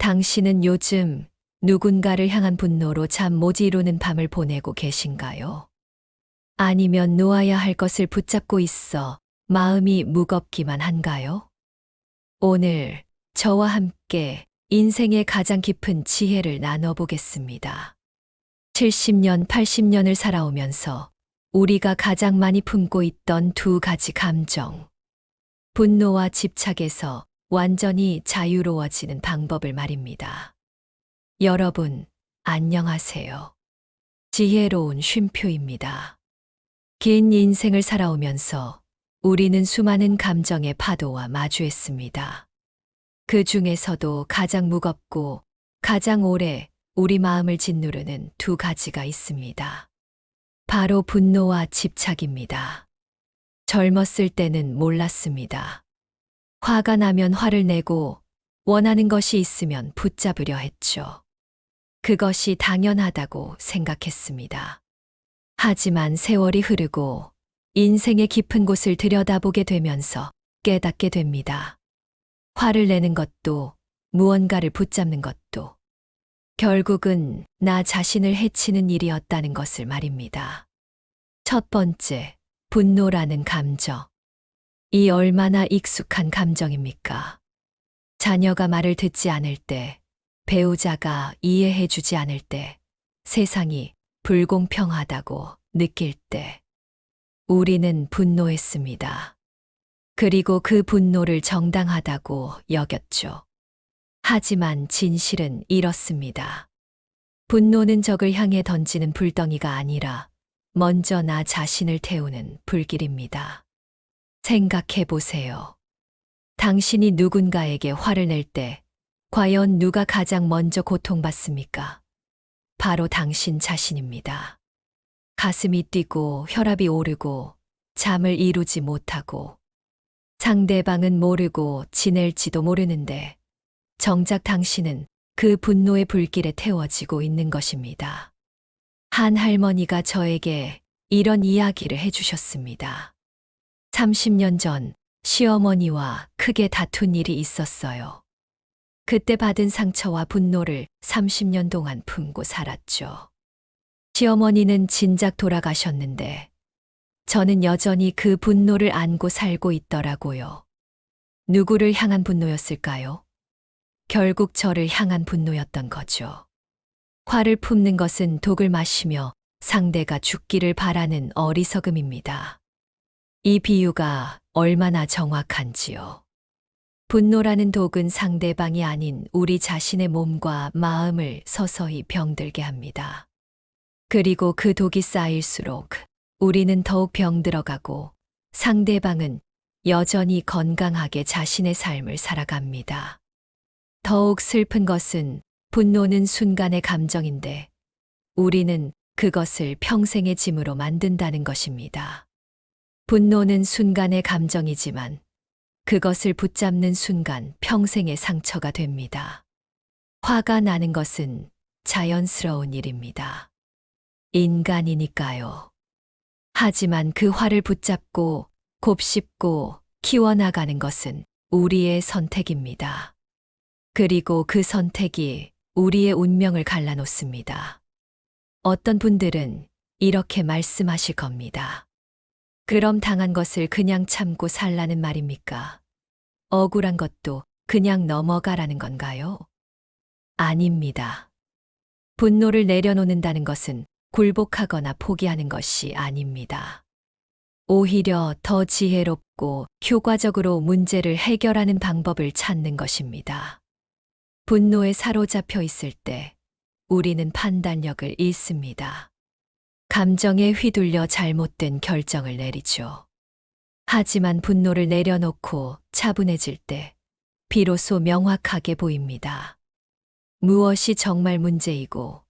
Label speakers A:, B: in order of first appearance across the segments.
A: 당신은 요즘 누군가를 향한 분노로 잠 못 이루는 밤을 보내고 계신가요? 아니면 놓아야 할 것을 붙잡고 있어 마음이 무겁기만 한가요? 오늘 저와 함께 인생의 가장 깊은 지혜를 나눠보겠습니다. 70년, 80년을 살아오면서 우리가 가장 많이 품고 있던 두 가지 감정. 분노와 집착에서 완전히 자유로워지는 방법을 말입니다. 여러분, 안녕하세요. 지혜로운 쉼표입니다. 긴 인생을 살아오면서 우리는 수많은 감정의 파도와 마주했습니다. 그 중에서도 가장 무겁고 가장 오래 우리 마음을 짓누르는 두 가지가 있습니다. 바로 분노와 집착입니다. 젊었을 때는 몰랐습니다. 화가 나면 화를 내고 원하는 것이 있으면 붙잡으려 했죠. 그것이 당연하다고 생각했습니다. 하지만 세월이 흐르고 인생의 깊은 곳을 들여다보게 되면서 깨닫게 됩니다. 화를 내는 것도 무언가를 붙잡는 것도 결국은 나 자신을 해치는 일이었다는 것을 말입니다. 첫 번째, 분노라는 감정. 이 얼마나 익숙한 감정입니까? 자녀가 말을 듣지 않을 때, 배우자가 이해해주지 않을 때, 세상이 불공평하다고 느낄 때, 우리는 분노했습니다. 그리고 그 분노를 정당하다고 여겼죠. 하지만 진실은 이렇습니다. 분노는 적을 향해 던지는 불덩이가 아니라 먼저 나 자신을 태우는 불길입니다. 생각해 보세요. 당신이 누군가에게 화를 낼 때 과연 누가 가장 먼저 고통받습니까? 바로 당신 자신입니다. 가슴이 뛰고 혈압이 오르고 잠을 이루지 못하고 상대방은 모르고 지낼지도 모르는데 정작 당신은 그 분노의 불길에 태워지고 있는 것입니다. 한 할머니가 저에게 이런 이야기를 해주셨습니다. 30년 전 시어머니와 크게 다툰 일이 있었어요. 그때 받은 상처와 분노를 30년 동안 품고 살았죠. 시어머니는 진작 돌아가셨는데 저는 여전히 그 분노를 안고 살고 있더라고요. 누구를 향한 분노였을까요? 결국 저를 향한 분노였던 거죠. 화를 품는 것은 독을 마시며 상대가 죽기를 바라는 어리석음입니다. 이 비유가 얼마나 정확한지요. 분노라는 독은 상대방이 아닌 우리 자신의 몸과 마음을 서서히 병들게 합니다. 그리고 그 독이 쌓일수록 우리는 더욱 병들어가고 상대방은 여전히 건강하게 자신의 삶을 살아갑니다. 더욱 슬픈 것은 분노는 순간의 감정인데 우리는 그것을 평생의 짐으로 만든다는 것입니다. 분노는 순간의 감정이지만 그것을 붙잡는 순간 평생의 상처가 됩니다. 화가 나는 것은 자연스러운 일입니다. 인간이니까요. 하지만 그 화를 붙잡고 곱씹고 키워나가는 것은 우리의 선택입니다. 그리고 그 선택이 우리의 운명을 갈라놓습니다. 어떤 분들은 이렇게 말씀하실 겁니다. 그럼 당한 것을 그냥 참고 살라는 말입니까? 억울한 것도 그냥 넘어가라는 건가요? 아닙니다. 분노를 내려놓는다는 것은 굴복하거나 포기하는 것이 아닙니다. 오히려 더 지혜롭고 효과적으로 문제를 해결하는 방법을 찾는 것입니다. 분노에 사로잡혀 있을 때 우리는 판단력을 잃습니다. 감정에 휘둘려 잘못된 결정을 내리죠. 하지만 분노를 내려놓고 차분해질 때 비로소 명확하게 보입니다. 무엇이 정말 문제이고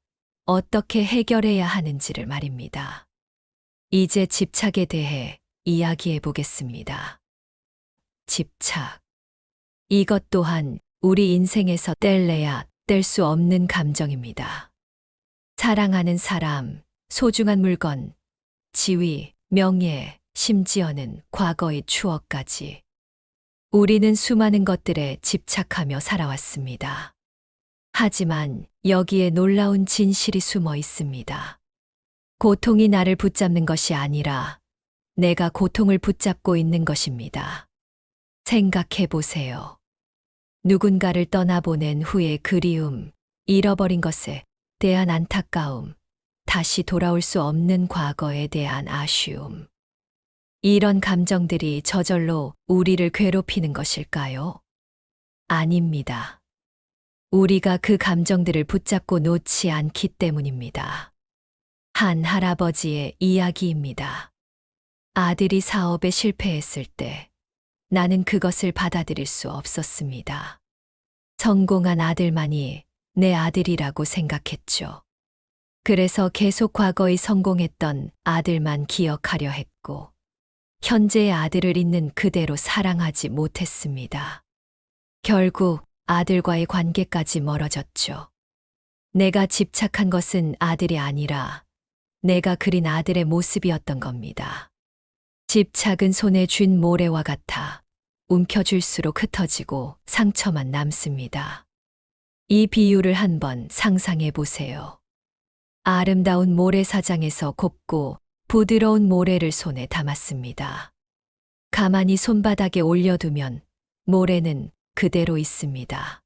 A: 어떻게 해결해야 하는지를 말입니다. 이제 집착에 대해 이야기해 보겠습니다. 집착. 이것 또한 우리 인생에서 뗄래야 뗄 수 없는 감정입니다. 사랑하는 사람, 소중한 물건, 지위, 명예, 심지어는 과거의 추억까지. 우리는 수많은 것들에 집착하며 살아왔습니다. 하지만 여기에 놀라운 진실이 숨어 있습니다. 고통이 나를 붙잡는 것이 아니라 내가 고통을 붙잡고 있는 것입니다. 생각해 보세요. 누군가를 떠나보낸 후의 그리움, 잃어버린 것에 대한 안타까움, 다시 돌아올 수 없는 과거에 대한 아쉬움. 이런 감정들이 저절로 우리를 괴롭히는 것일까요? 아닙니다. 우리가 그 감정들을 붙잡고 놓지 않기 때문입니다. 한 할아버지의 이야기입니다. 아들이 사업에 실패했을 때 나는 그것을 받아들일 수 없었습니다. 성공한 아들만이 내 아들이라고 생각했죠. 그래서 계속 과거의 성공했던 아들만 기억하려 했고, 현재의 아들을 있는 그대로 사랑하지 못했습니다. 결국 아들과의 관계까지 멀어졌죠. 내가 집착한 것은 아들이 아니라 내가 그린 아들의 모습이었던 겁니다. 집착은 손에 쥔 모래와 같아 움켜쥘수록 흩어지고 상처만 남습니다. 이 비유를 한번 상상해 보세요. 아름다운 모래사장에서 곱고 부드러운 모래를 손에 담았습니다. 가만히 손바닥에 올려두면 모래는 그대로 있습니다.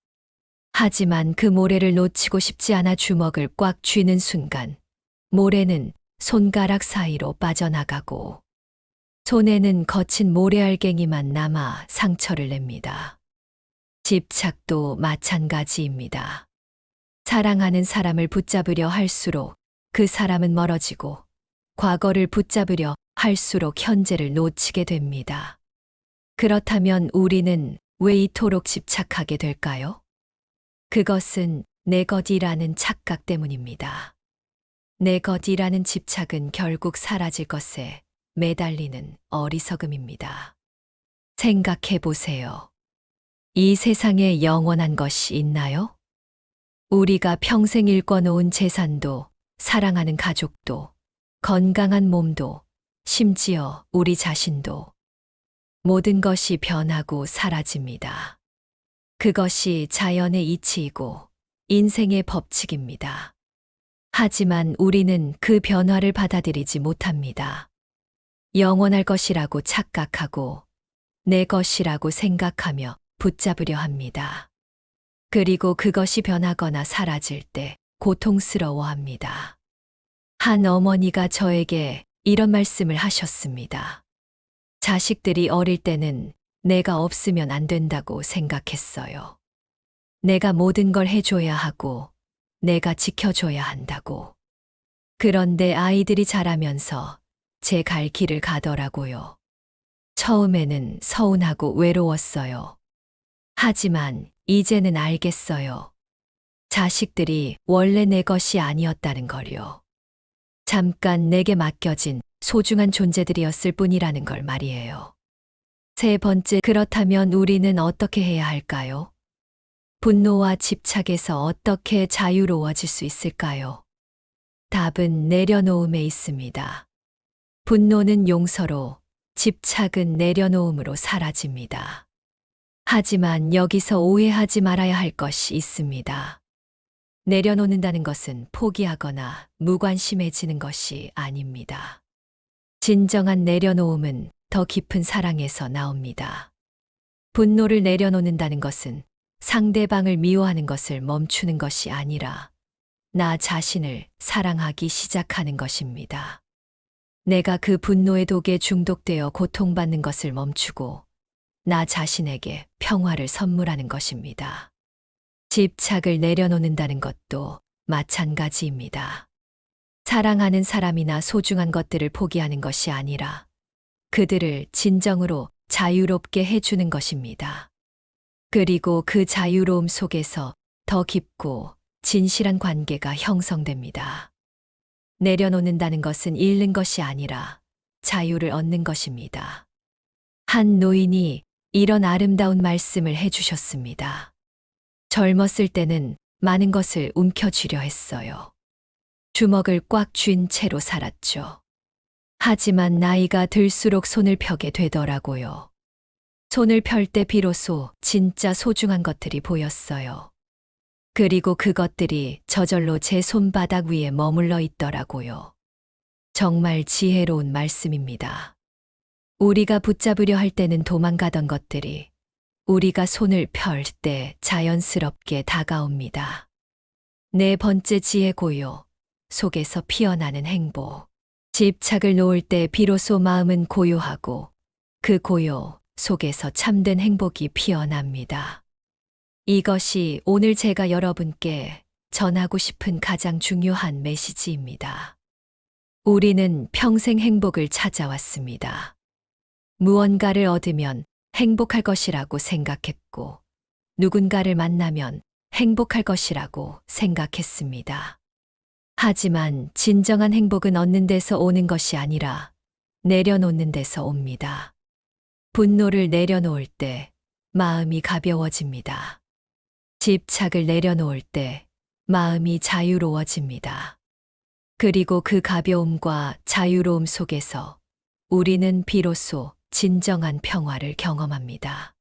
A: 하지만 그 모래를 놓치고 싶지 않아 주먹을 꽉 쥐는 순간 모래는 손가락 사이로 빠져나가고 손에는 거친 모래알갱이만 남아 상처를 냅니다. 집착도 마찬가지입니다. 사랑하는 사람을 붙잡으려 할수록 그 사람은 멀어지고 과거를 붙잡으려 할수록 현재를 놓치게 됩니다. 그렇다면 우리는 왜 이토록 집착하게 될까요? 그것은 내 것이라는 착각 때문입니다. 내 것이라는 집착은 결국 사라질 것에 매달리는 어리석음입니다. 생각해 보세요. 이 세상에 영원한 것이 있나요? 우리가 평생 일궈놓은 재산도, 사랑하는 가족도, 건강한 몸도, 심지어 우리 자신도 모든 것이 변하고 사라집니다. 그것이 자연의 이치이고 인생의 법칙입니다. 하지만 우리는 그 변화를 받아들이지 못합니다. 영원할 것이라고 착각하고 내 것이라고 생각하며 붙잡으려 합니다. 그리고 그것이 변하거나 사라질 때 고통스러워합니다. 한 어머니가 저에게 이런 말씀을 하셨습니다. 자식들이 어릴 때는 내가 없으면 안 된다고 생각했어요. 내가 모든 걸 해줘야 하고 내가 지켜줘야 한다고. 그런데 아이들이 자라면서 제 갈 길을 가더라고요. 처음에는 서운하고 외로웠어요. 하지만 이제는 알겠어요. 자식들이 원래 내 것이 아니었다는 걸요. 잠깐 내게 맡겨진 소중한 존재들이었을 뿐이라는 걸 말이에요. 세 번째, 그렇다면 우리는 어떻게 해야 할까요? 분노와 집착에서 어떻게 자유로워질 수 있을까요? 답은 내려놓음에 있습니다. 분노는 용서로, 집착은 내려놓음으로 사라집니다. 하지만 여기서 오해하지 말아야 할 것이 있습니다. 내려놓는다는 것은 포기하거나 무관심해지는 것이 아닙니다. 진정한 내려놓음은 더 깊은 사랑에서 나옵니다. 분노를 내려놓는다는 것은 상대방을 미워하는 것을 멈추는 것이 아니라 나 자신을 사랑하기 시작하는 것입니다. 내가 그 분노의 독에 중독되어 고통받는 것을 멈추고 나 자신에게 평화를 선물하는 것입니다. 집착을 내려놓는다는 것도 마찬가지입니다. 사랑하는 사람이나 소중한 것들을 포기하는 것이 아니라 그들을 진정으로 자유롭게 해주는 것입니다. 그리고 그 자유로움 속에서 더 깊고 진실한 관계가 형성됩니다. 내려놓는다는 것은 잃는 것이 아니라 자유를 얻는 것입니다. 한 노인이 이런 아름다운 말씀을 해주셨습니다. 젊었을 때는 많은 것을 움켜쥐려 했어요. 주먹을 꽉 쥔 채로 살았죠. 하지만 나이가 들수록 손을 펴게 되더라고요. 손을 펼 때 비로소 진짜 소중한 것들이 보였어요. 그리고 그것들이 저절로 제 손바닥 위에 머물러 있더라고요. 정말 지혜로운 말씀입니다. 우리가 붙잡으려 할 때는 도망가던 것들이 우리가 손을 펼 때 자연스럽게 다가옵니다. 네 번째 지혜 고요 속에서 피어나는 행복. 집착을 놓을 때 비로소 마음은 고요하고 그 고요 속에서 참된 행복이 피어납니다. 이것이 오늘 제가 여러분께 전하고 싶은 가장 중요한 메시지입니다. 우리는 평생 행복을 찾아왔습니다. 무언가를 얻으면 행복할 것이라고 생각했고, 누군가를 만나면 행복할 것이라고 생각했습니다. 하지만 진정한 행복은 얻는 데서 오는 것이 아니라 내려놓는 데서 옵니다. 분노를 내려놓을 때 마음이 가벼워집니다. 집착을 내려놓을 때 마음이 자유로워집니다. 그리고 그 가벼움과 자유로움 속에서 우리는 비로소 진정한 평화를 경험합니다.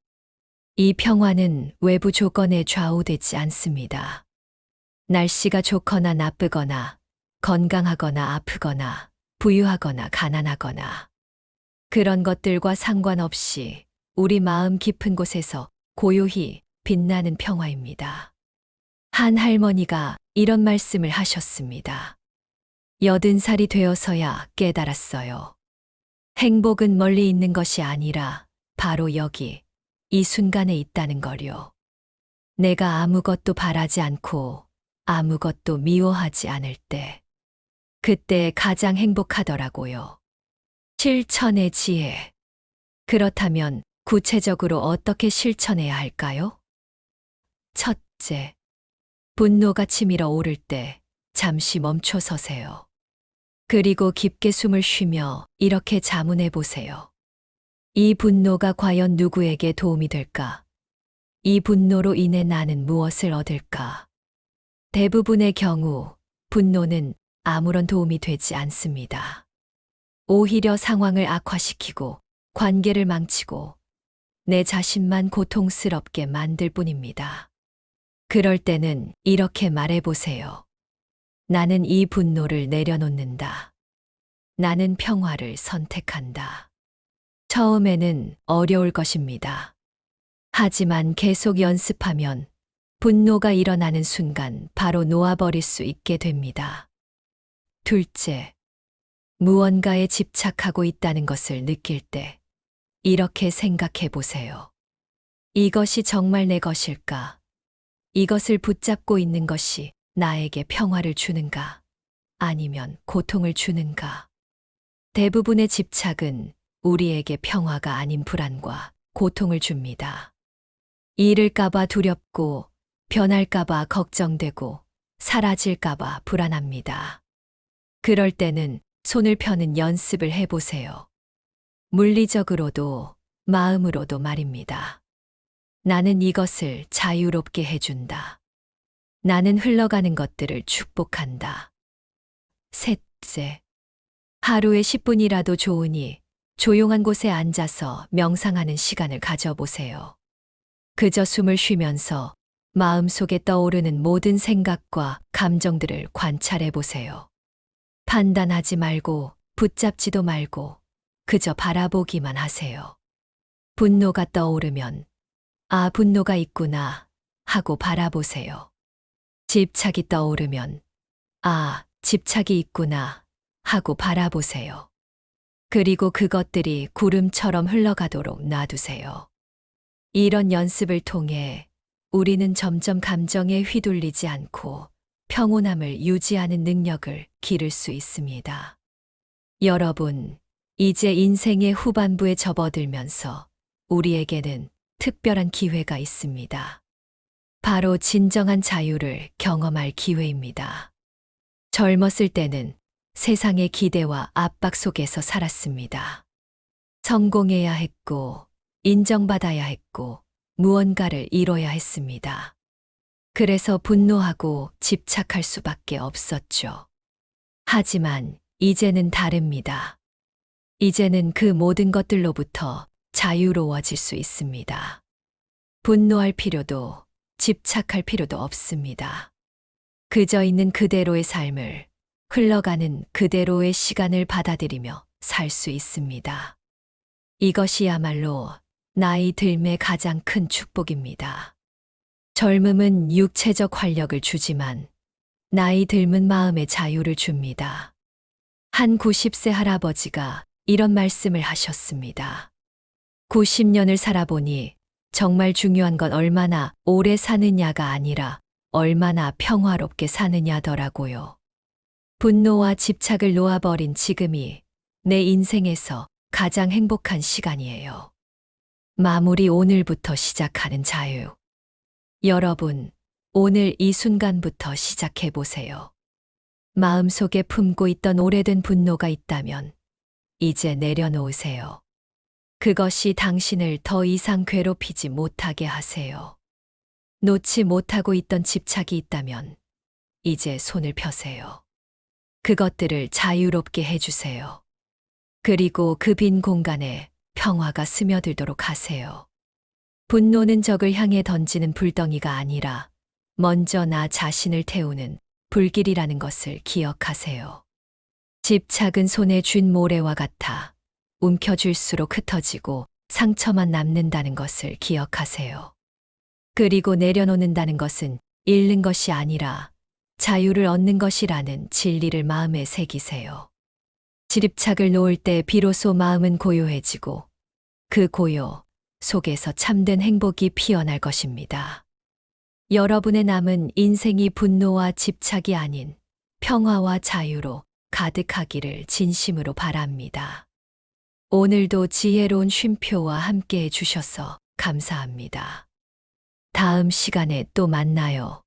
A: 이 평화는 외부 조건에 좌우되지 않습니다. 날씨가 좋거나 나쁘거나, 건강하거나 아프거나, 부유하거나 가난하거나, 그런 것들과 상관없이 우리 마음 깊은 곳에서 고요히 빛나는 평화입니다. 한 할머니가 이런 말씀을 하셨습니다. 80살이 되어서야 깨달았어요. 행복은 멀리 있는 것이 아니라 바로 여기, 이 순간에 있다는 거요. 내가 아무것도 바라지 않고 아무것도 미워하지 않을 때, 그때 가장 행복하더라고요. 실천의 지혜. 그렇다면 구체적으로 어떻게 실천해야 할까요? 첫째, 분노가 치밀어 오를 때 잠시 멈춰 서세요. 그리고 깊게 숨을 쉬며 이렇게 자문해 보세요. 이 분노가 과연 누구에게 도움이 될까? 이 분노로 인해 나는 무엇을 얻을까? 대부분의 경우 분노는 아무런 도움이 되지 않습니다. 오히려 상황을 악화시키고 관계를 망치고 내 자신만 고통스럽게 만들 뿐입니다. 그럴 때는 이렇게 말해 보세요. 나는 이 분노를 내려놓는다. 나는 평화를 선택한다. 처음에는 어려울 것입니다. 하지만 계속 연습하면 분노가 일어나는 순간 바로 놓아버릴 수 있게 됩니다. 둘째, 무언가에 집착하고 있다는 것을 느낄 때 이렇게 생각해 보세요. 이것이 정말 내 것일까? 이것을 붙잡고 있는 것이 나에게 평화를 주는가? 아니면 고통을 주는가? 대부분의 집착은 우리에게 평화가 아닌 불안과 고통을 줍니다. 잃을까봐 두렵고, 변할까봐 걱정되고, 사라질까봐 불안합니다. 그럴 때는 손을 펴는 연습을 해보세요. 물리적으로도, 마음으로도 말입니다. 나는 이것을 자유롭게 해준다. 나는 흘러가는 것들을 축복한다. 셋째, 하루에 10분이라도 좋으니 조용한 곳에 앉아서 명상하는 시간을 가져보세요. 그저 숨을 쉬면서 마음속에 떠오르는 모든 생각과 감정들을 관찰해 보세요. 판단하지 말고 붙잡지도 말고 그저 바라보기만 하세요. 분노가 떠오르면 아, 분노가 있구나 하고 바라보세요. 집착이 떠오르면 아, 집착이 있구나 하고 바라보세요. 그리고 그것들이 구름처럼 흘러가도록 놔두세요. 이런 연습을 통해 우리는 점점 감정에 휘둘리지 않고 평온함을 유지하는 능력을 기를 수 있습니다. 여러분, 이제 인생의 후반부에 접어들면서 우리에게는 특별한 기회가 있습니다. 바로 진정한 자유를 경험할 기회입니다. 젊었을 때는 세상의 기대와 압박 속에서 살았습니다. 성공해야 했고, 인정받아야 했고, 무언가를 이뤄야 했습니다. 그래서 분노하고 집착할 수밖에 없었죠. 하지만 이제는 다릅니다. 이제는 그 모든 것들로부터 자유로워질 수 있습니다. 분노할 필요도, 집착할 필요도 없습니다. 그저 있는 그대로의 삶을, 흘러가는 그대로의 시간을 받아들이며 살 수 있습니다. 이것이야말로 나이 들매 가장 큰 축복입니다. 젊음은 육체적 활력을 주지만 나이 들면 마음의 자유를 줍니다. 한 90세 할아버지가 이런 말씀을 하셨습니다. 90년을 살아보니 정말 중요한 건 얼마나 오래 사느냐가 아니라 얼마나 평화롭게 사느냐더라고요. 분노와 집착을 놓아버린 지금이 내 인생에서 가장 행복한 시간이에요. 마무리 오늘부터 시작하는 자유. 여러분, 오늘 이 순간부터 시작해 보세요. 마음속에 품고 있던 오래된 분노가 있다면 이제 내려놓으세요. 그것이 당신을 더 이상 괴롭히지 못하게 하세요. 놓지 못하고 있던 집착이 있다면 이제 손을 펴세요. 그것들을 자유롭게 해주세요. 그리고 그 빈 공간에 평화가 스며들도록 하세요. 분노는 적을 향해 던지는 불덩이가 아니라 먼저 나 자신을 태우는 불길이라는 것을 기억하세요. 집착은 손에 쥔 모래와 같아 움켜쥘수록 흩어지고 상처만 남는다는 것을 기억하세요. 그리고 내려놓는다는 것은 잃는 것이 아니라 자유를 얻는 것이라는 진리를 마음에 새기세요. 집착을 놓을 때 비로소 마음은 고요해지고 그 고요 속에서 참된 행복이 피어날 것입니다. 여러분의 남은 인생이 분노와 집착이 아닌 평화와 자유로 가득하기를 진심으로 바랍니다. 오늘도 지혜로운 쉼표와 함께 해주셔서 감사합니다. 다음 시간에 또 만나요.